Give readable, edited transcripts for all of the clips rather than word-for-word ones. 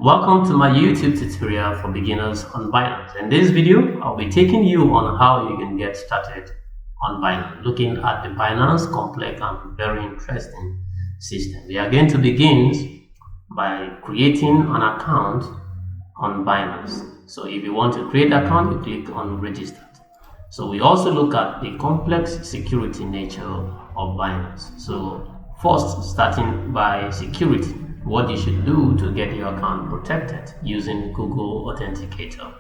Welcome to my YouTube tutorial for beginners on Binance. In this video, I'll be taking you on how you can get started on Binance, looking at the Binance complex and very interesting system. We are going to begin by creating an account on Binance. So if you want to create an account, you click on register. So we also look at the complex security nature of Binance. So first, starting by security, what you should do to get your account protected using Google Authenticator.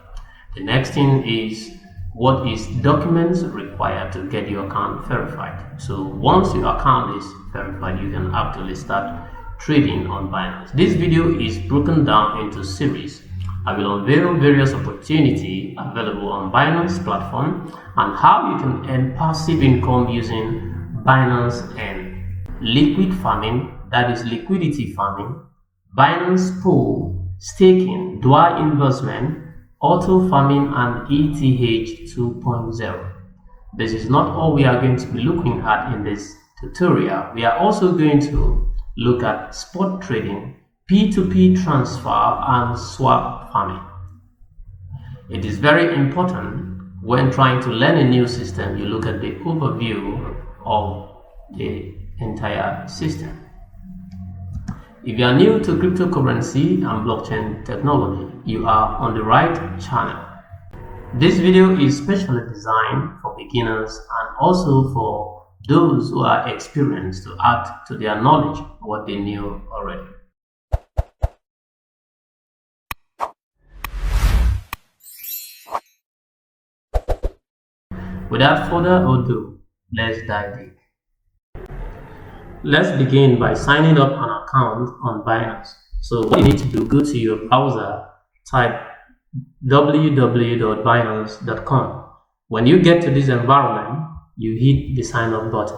The next thing is what is documents required to get your account verified. So once your account is verified, you can actually start trading on Binance. This video is broken down into series. I will unveil various opportunities available on Binance platform and how you can earn passive income using Binance and liquid farming, that is liquidity farming, Binance pool, staking, dual investment, auto farming, and ETH 2.0. This is not all we are going to be looking at in this tutorial. We are also going to look at spot trading, P2P transfer, and swap farming. It is very important when trying to learn a new system, you look at the overview of the entire system. If you are new to cryptocurrency and blockchain technology, you are on the right channel. This video is specially designed for beginners and also for those who are experienced to add to their knowledge what they knew already. Without further ado, let's dive in. Let's begin by signing up an account on Binance. So what you need to do, go to your browser, type www.binance.com. When you get to this environment, you hit the sign up button.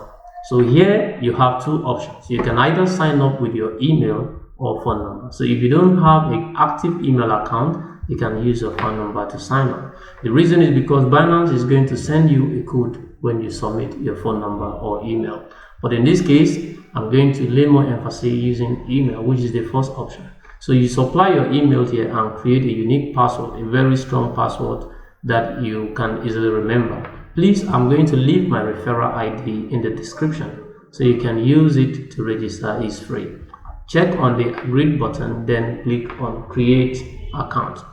So here you have two options. You can either sign up with your email or phone number. So if you don't have an active email account, you can use your phone number to sign up. The reason is because Binance is going to send you a code when you submit your phone number or email. But in this case, I'm going to lay more emphasis using email, which is the first option. So you supply your email here and create a unique password, a very strong password that you can easily remember. Please, I'm going to leave my referral ID in the description so you can use it to register. It's free. Check on the agreed button, then click on create account.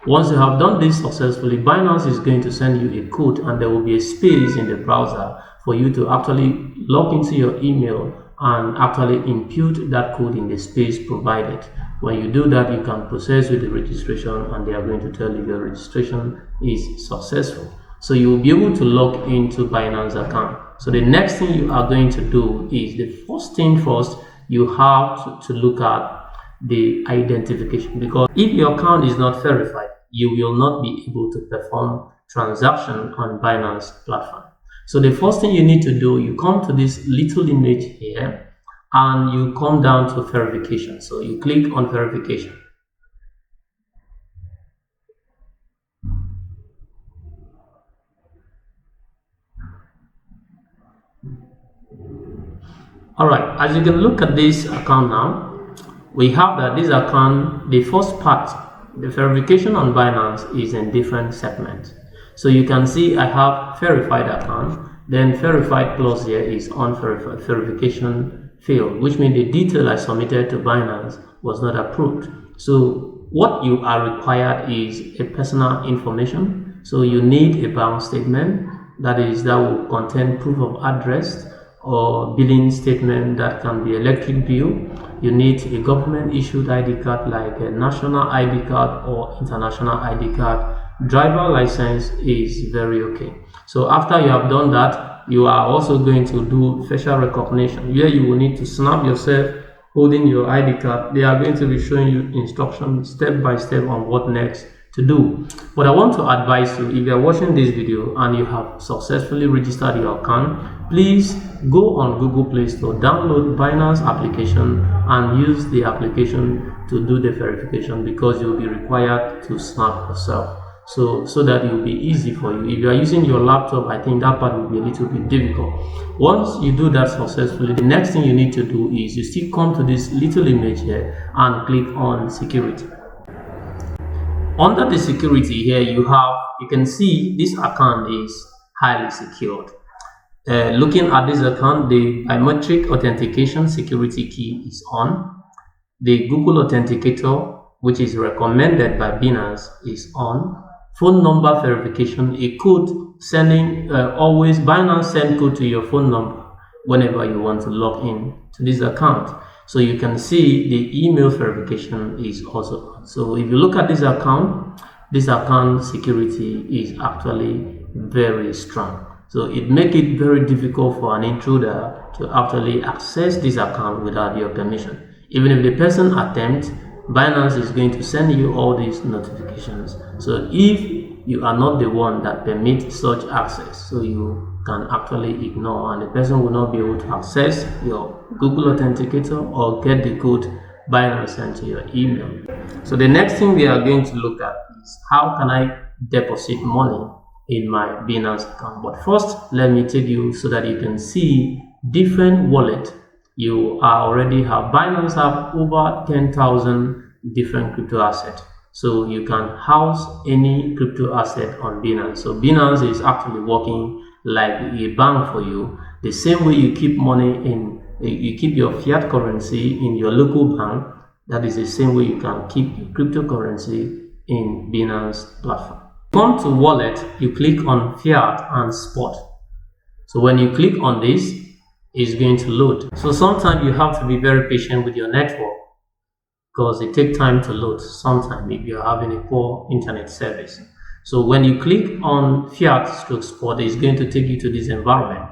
Once you have done this successfully, Binance is going to send you a code and there will be a space in the browser for you to actually log into your email and actually impute that code in the space provided. When you do that, you can process with the registration and they are going to tell you your registration is successful. So you will be able to log into Binance account. So the next thing you are going to do is, the first thing first, you have to look at the identification, because if your account is not verified, you will not be able to perform transaction on Binance platform. So the first thing you need to do, you come to this little image here and you come down to verification. So you click on verification. Alright, as you can look at this account now, we have that this account, the first part, the verification on Binance, is in different segments. So you can see I have verified account, then verified plus here is unverified, verification failed, which means the detail I submitted to Binance was not approved. So what you are required is a personal information. So you need a bank statement, that will contain proof of address or billing statement, that can be electric bill. You need a government issued ID card like a national ID card or international ID card. Driver license is very okay. So after you have done that, you are also going to do facial recognition, where you will need to snap yourself holding your ID card. They are going to be showing you instructions step by step on what next to do. But I want to advise you, if you are watching this video and you have successfully registered your account, please go on Google Play Store, download Binance application and use the application to do the verification, because you will be required to snap yourself. So that it will be easy for you. If you are using your laptop, I think that part will be a little bit difficult. Once you do that successfully, the next thing you need to do is you still come to this little image here and click on security. Under the security here, you can see this account is highly secured. Looking at this account, the biometric authentication security key is on. The Google Authenticator, which is recommended by Binance, is on. Phone number verification, a code sending, always Binance send code to your phone number whenever you want to log in to this account. So you can see the email verification is also on. So if you look at this account security is actually very strong. So it makes it very difficult for an intruder to actually access this account without your permission. Even if the person attempts, Binance is going to send you all these notifications. So if you are not the one that permits such access, so you can actually ignore, and the person will not be able to access your Google Authenticator or get the code Binance sent to your email. So the next thing we are going to look at is how can I deposit money in my Binance account. But first, let me take you so that you can see different wallet you already have. Binance have over 10,000 different crypto assets. So you can house any crypto asset on Binance. So Binance is actually working like a bank for you. The same way you keep money in, you keep your fiat currency in your local bank, that is the same way you can keep your cryptocurrency in Binance platform. Come to wallet, you click on fiat and spot. So when you click on this, it's going to load. So sometimes you have to be very patient with your network because it takes time to load sometimes if you're having a poor internet service. So when you click on fiat stroke spot, it's going to take you to this environment.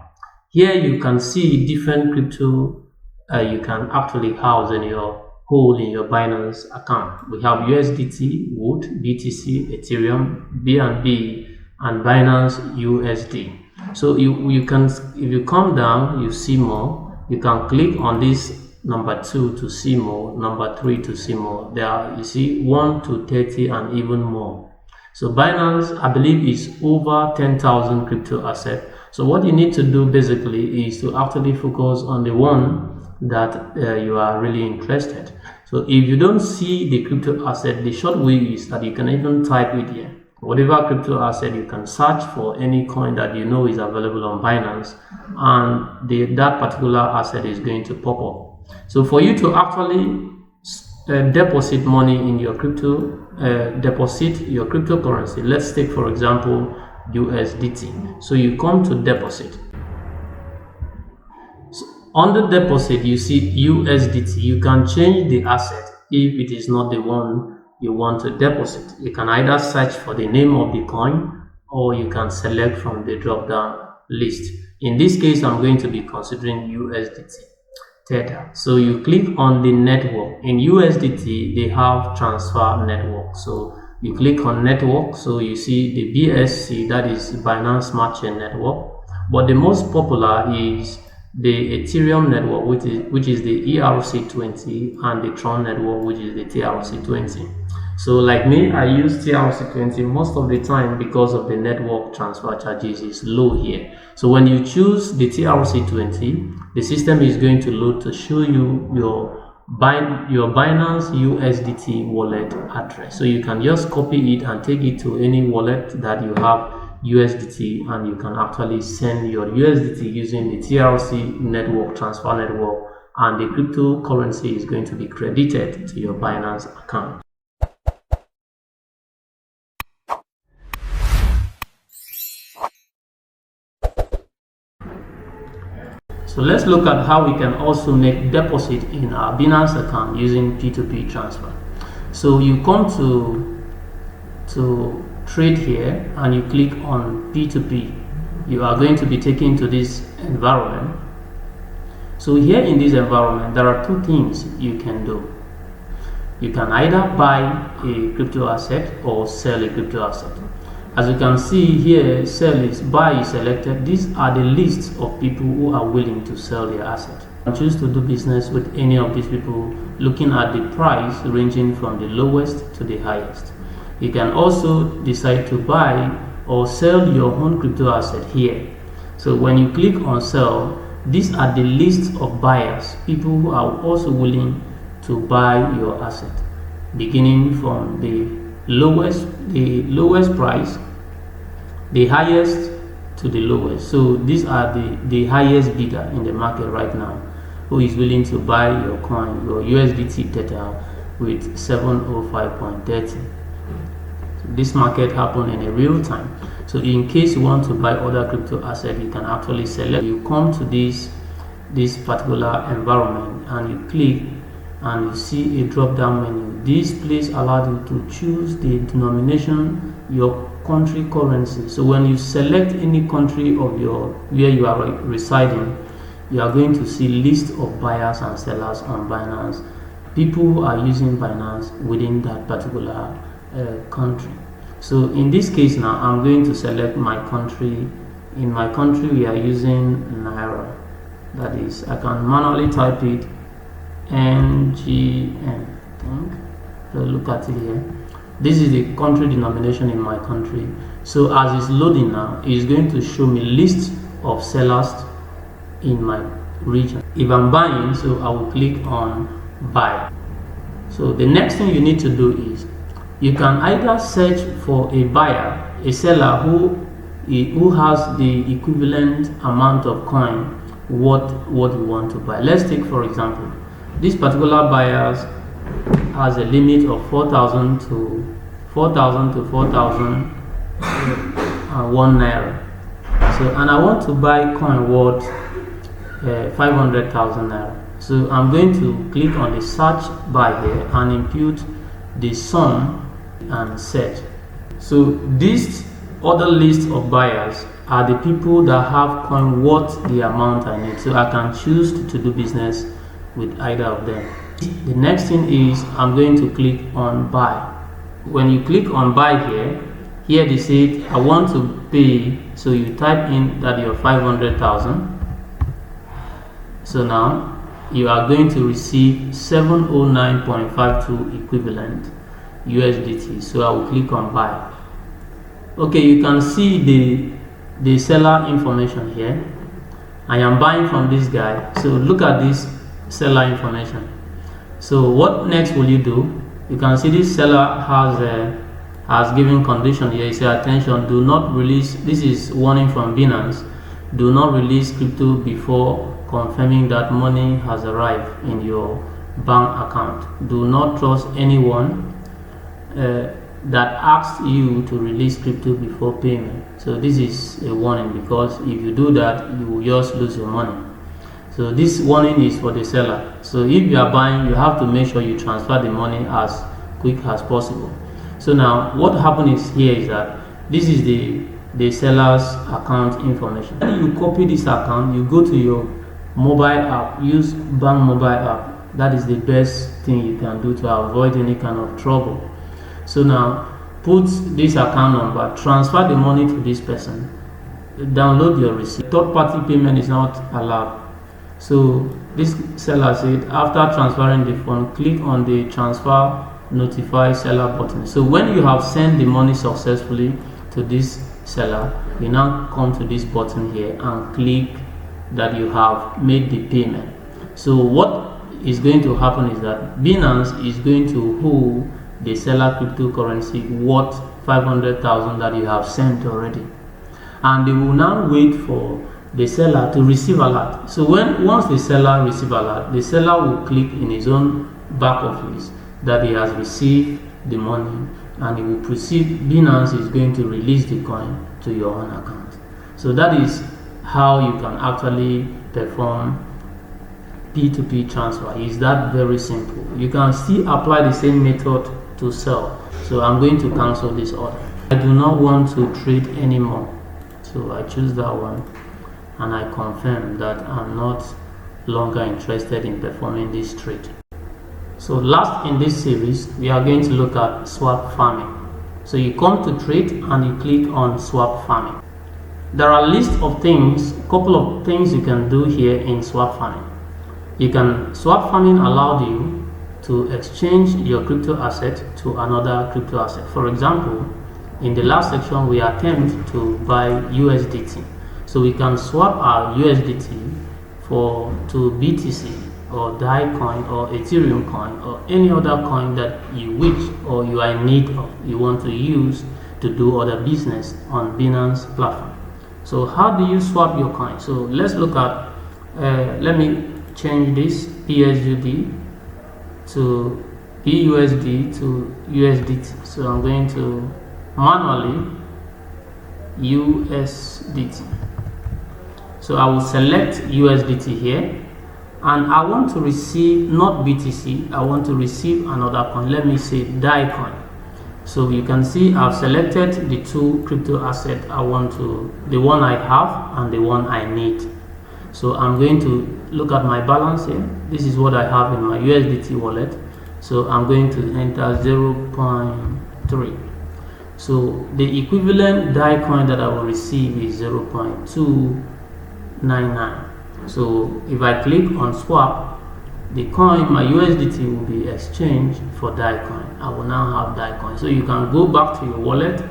Here you can see different crypto you can actually house in your Binance account. We have USDT, Wood, BTC, Ethereum, BNB, and Binance USD. So you can, if you come down, you see more. You can click on this number 2 to see more, number 3 to see more. There are, you see, 1 to 30 and even more. So Binance, I believe, is over 10,000 crypto assets. So what you need to do basically is to actually focus on the one that you are really interested. So if you don't see the crypto asset, the short way is that you can even type it here. Whatever crypto asset, you can search for any coin that you know is available on Binance, and that particular asset is going to pop up. So for you to actually deposit money in your deposit your cryptocurrency, let's take for example USDT. So you come to deposit. So under deposit, you see USDT. You can change the asset if it is not the one you want to deposit. You can either search for the name of the coin or you can select from the drop down list. In this case, I'm going to be considering USDT Tether. So you click on the network. In USDT, they have transfer network. So you click on network. So you see the BSC, that is Binance Smart Chain Network. But the most popular is the Ethereum network, which is the ERC20, and the Tron network, which is the TRC20. So like me, I use TRC20 most of the time because of the network transfer charges is low here. So when you choose the TRC20, the system is going to load to show you your Binance USDT wallet address. So you can just copy it and take it to any wallet that you have USDT, and you can actually send your USDT using the TRC network, transfer network, and the cryptocurrency is going to be credited to your Binance account. So let's look at how we can also make deposit in our Binance account using P2P transfer. So you come to trade here and you click on P2P. You are going to be taken to this environment. So here in this environment, there are two things you can do. You can either buy a crypto asset or sell a crypto asset. As you can see here, buy is selected. These are the lists of people who are willing to sell their asset. Choose to do business with any of these people, looking at the price ranging from the lowest to the highest. You can also decide to buy or sell your own crypto asset here. So when you click on sell, these are the list of buyers, people who are also willing to buy your asset, beginning from the the lowest price, the highest to the lowest. So these are the highest bidder in the market right now, who is willing to buy your coin, your USDT Tether, with 705.30. So this market happened in a real time. So in case you want to buy other crypto asset, you can actually select. You come to this particular environment and you click and you see a drop down menu. This place allows you to choose the denomination, your country currency. So when you select any country of where you are residing, you are going to see list of buyers and sellers on Binance, people who are using Binance within that particular country. So in this case now, I'm going to select my country. In my country, we are using Naira. That is, I can manually type it, NGN, I think. So look at it here. This is the country denomination in my country. So as it's loading now, it's going to show me list of sellers in my region. If I'm buying, so I will click on buy. So the next thing you need to do is you can either search for a buyer, a seller who has the equivalent amount of coin what you want to buy. Let's take, for example, this particular buyer has a limit of 4,000 to 4,001 naira. So, and I want to buy coin worth 500,000 naira. So I'm going to click on the search bar here and input the sum and search. So this other list of buyers are the people that have coin worth the amount I need. So I can choose to do business with either of them. The next thing is I'm going to click on buy. When you click on buy here they say I want to pay. So you type in that you're 500,000. So now you are going to receive 709.52 equivalent USDT. So I will click on buy. Okay, you can see the seller information here. I am buying from this guy. So look at this seller information. So what next will you do? You can see this seller has given condition here. It says attention, do not release. This is warning from Binance. Do not release crypto before confirming that money has arrived in your bank account. Do not trust anyone that asks you to release crypto before payment. So this is a warning, because if you do that, you will just lose your money. So this warning is for the seller. So if you are buying, you have to make sure you transfer the money as quick as possible. So now what happens here is that this is the seller's account information. When you copy this account, you go to your mobile app, use bank mobile app. That is the best thing you can do to avoid any kind of trouble. So now put this account number, transfer the money to this person, download your receipt. Third party payment is not allowed. So this seller said after transferring the fund, click on the transfer notify seller button. So when you have sent the money successfully to this seller, you now come to this button here and click that you have made the payment. So what is going to happen is that Binance is going to hold the seller cryptocurrency worth 500,000 that you have sent already, and they will now wait for the seller to receive alert. So once the seller receives alert, the seller will click in his own back office that he has received the money, and he will proceed. Binance is going to release the coin to your own account. So that is how you can actually perform P2P transfer. Is that very simple? You can still apply the same method to sell. So I'm going to cancel this order. I do not want to trade anymore, so I choose that one and I confirm that I'm not longer interested in performing this trade. So last in this series, we are going to look at swap farming. So you come to trade and you click on swap farming. There are a list of things, a couple of things you can do here in swap farming. Swap farming allowed you to exchange your crypto asset to another crypto asset. For example, in the last section, we attempt to buy USDT. So we can swap our USDT to BTC or DAI coin or Ethereum coin or any other coin that you wish or you are in need of, you want to use to do other business on Binance platform. So how do you swap your coin? So let's look at, let me change this PSUD to BUSD to USDT. So I'm going to manually USDT. So I will select USDT here, and I want to receive not BTC, I want to receive another coin. Let me say DAI coin. So you can see I've selected the two crypto assets I want to, the one I have and the one I need. So I'm going to look at my balance here. This is what I have in my USDT wallet. So I'm going to enter 0.3. So the equivalent DAI coin that I will receive is 0.299. So if I click on swap, the coin, my USDT, will be exchanged for DAI coin. I will now have DAI coin. So you can go back to your wallet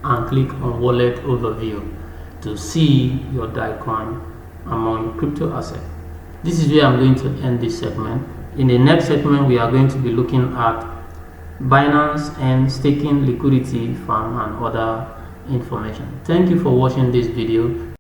and click on wallet overview to see your DAI coin among crypto assets. This is where I'm going to end this segment. In the next segment, we are going to be looking at Binance and staking liquidity farm and other information. Thank you for watching this video.